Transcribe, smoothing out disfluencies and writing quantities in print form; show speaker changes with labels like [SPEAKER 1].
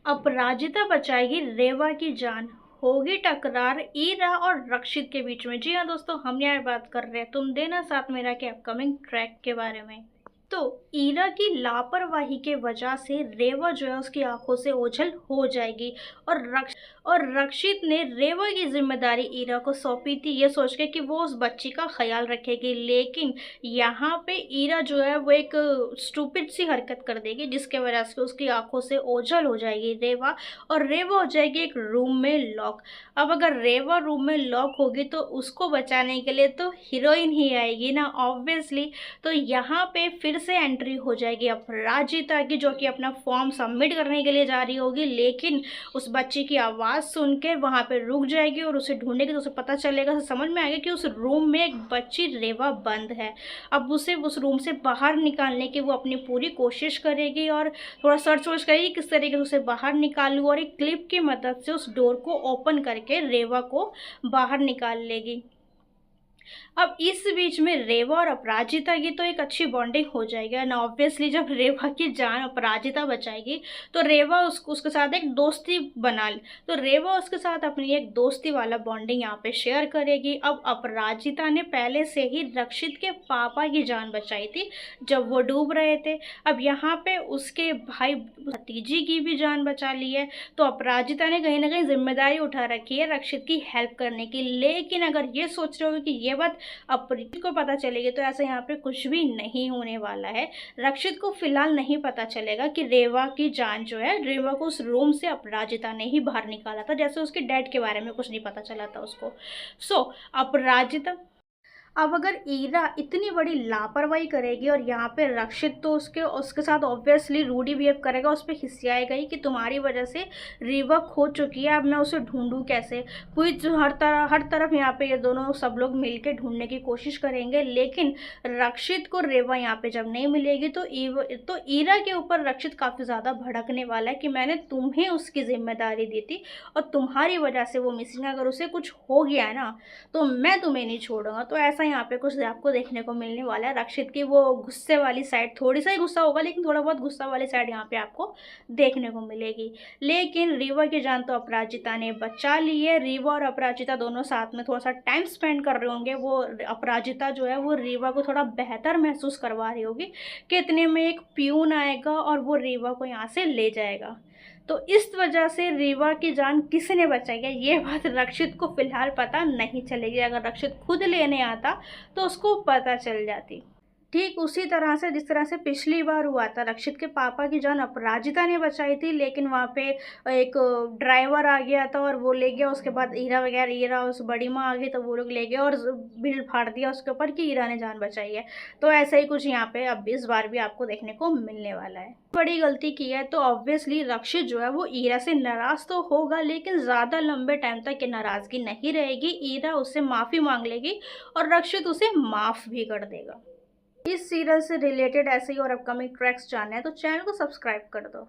[SPEAKER 1] अपराजिता बचाएगी रेवा की जान, होगी टकरार ईरा और रक्षित के बीच में। जी हाँ दोस्तों, हम यहाँ बात कर रहे हैं तुम देना साथ मेरा के अपकमिंग ट्रैक के बारे में। तो ईरा की लापरवाही के वजह से रेवा जो है उसकी आंखों से ओझल हो जाएगी और रक्षित ने रेवा की जिम्मेदारी ईरा को सौंपी थी, ये सोच के कि वो उस बच्ची का ख्याल रखेगी। लेकिन यहाँ पे ईरा जो है वो एक स्टूपिड सी हरकत कर देगी जिसके वजह से उसकी आंखों से ओझल हो जाएगी रेवा, और रेवा हो जाएगी एक रूम में लॉक। अब अगर रेवा रूम में लॉक होगी तो उसको बचाने के लिए तो हीरोइन ही आएगी ना, ऑब्वियसली। तो यहाँ पे फिर से एंट्री हो जाएगी अपराजिता की, जो कि अपना फॉर्म सबमिट करने के लिए जा रही होगी, लेकिन उस बच्ची की आवाज़ सुन के वहाँ पे रुक जाएगी और उसे ढूंढेगी। तो उसे पता चलेगा, समझ में आएगा कि उस रूम में एक बच्ची रेवा बंद है। अब उसे उस रूम से बाहर निकालने की वो अपनी पूरी कोशिश करेगी और थोड़ा सर्च वर्च करेगी किस तरीके से उसे बाहर निकालूँ, और एक क्लिप की मदद से उस डोर को ओपन करके रेवा को बाहर निकाल लेगी। अब इस बीच में रेवा और अपराजिता की तो एक अच्छी बॉन्डिंग हो जाएगी ना, ऑब्वियसली। जब रेवा की जान अपराजिता बचाएगी तो रेवा उसके साथ एक दोस्ती बना ले, तो रेवा उसके साथ अपनी एक दोस्ती वाला बॉन्डिंग यहाँ पे शेयर करेगी। अब अपराजिता ने पहले से ही रक्षित के पापा की जान बचाई थी जब वो डूब रहे थे। अब यहाँ पे उसके भाई भतीजी की भी जान बचा ली है, तो अपराजिता ने कहीं ना कहीं जिम्मेदारी उठा रखी है रक्षित की हेल्प करने की। लेकिन अगर ये सोच रहे हो कि ये बात अपरिचित को पता चलेगी तो ऐसा यहाँ पे कुछ भी नहीं होने वाला है। रक्षित को फिलहाल नहीं पता चलेगा कि रेवा की जान जो है, रेवा को उस रूम से अपराजिता ने ही बाहर निकाला था, जैसे उसके डैड के बारे में कुछ नहीं पता चला था उसको। अपराजिता, अब अगर ईरा इतनी बड़ी लापरवाही करेगी और यहाँ पे रक्षित तो उसके उसके साथ ऑब्वियसली रूडी बिहेव करेगा, उस पर खिसियाएगा ही कि तुम्हारी वजह से रीवा खो चुकी है, अब मैं उसे ढूंढूं कैसे। पूरी हर तरफ यहाँ पे ये दोनों सब लोग मिलके ढूंढने की कोशिश करेंगे, लेकिन रक्षित को रेवा यहाँ पे जब नहीं मिलेगी तो ईरा के ऊपर रक्षित काफ़ी ज़्यादा भड़कने वाला है कि मैंने तुम्हें उसकी जिम्मेदारी दी थी और तुम्हारी वजह से वो मिसिंग, अगर उसे कुछ हो गया ना तो मैं तुम्हें नहीं छोड़ूंगा। तो ऐसा यहाँ पे कुछ आपको देखने को मिलने वाला है। रक्षित की वो गुस्से वाली साइड, थोड़ी सा ही गुस्सा होगा लेकिन थोड़ा बहुत गुस्सा वाली साइड यहाँ पे आपको देखने को मिलेगी। लेकिन रीवा की जान तो अपराजिता ने बचा ली है। रीवा और अपराजिता दोनों साथ में थोड़ा सा टाइम स्पेंड कर रहे होंगे। वो अपराजिता जो है वो रीवा को थोड़ा बेहतर महसूस करवा रही होगी कि इतने में एक प्यून आएगा और वो रीवा को यहाँ से ले जाएगा। तो इस वजह से रीवा की जान किसने बचाई है ये बात रक्षित को फिलहाल पता नहीं चलेगी। अगर रक्षित खुद लेने आता तो उसको पता चल जाती। ठीक उसी तरह से जिस तरह से पिछली बार हुआ था, रक्षित के पापा की जान अपराजिता ने बचाई थी, लेकिन वहाँ पे एक ड्राइवर आ गया था और वो ले गया। उसके बाद ईरा उस बड़ी माँ आ गई तो वो लोग ले गए और बिल फाड़ दिया उसके ऊपर कि ईरा ने जान बचाई है। तो ऐसा ही कुछ यहाँ पे अब इस बार भी आपको देखने को मिलने वाला है। बड़ी गलती की है तो ऑब्वियसली रक्षित जो है वो ईरा से नाराज तो होगा, लेकिन ज़्यादा लंबे टाइम तक ये नाराज़गी नहीं रहेगी। ईरा उससे माफ़ी मांग लेगी और रक्षित उसे माफ़ भी कर देगा। इस सीरियल से रिलेटेड ऐसे ही और अपकमिंग ट्रैक्स जानना है तो चैनल को सब्सक्राइब कर दो।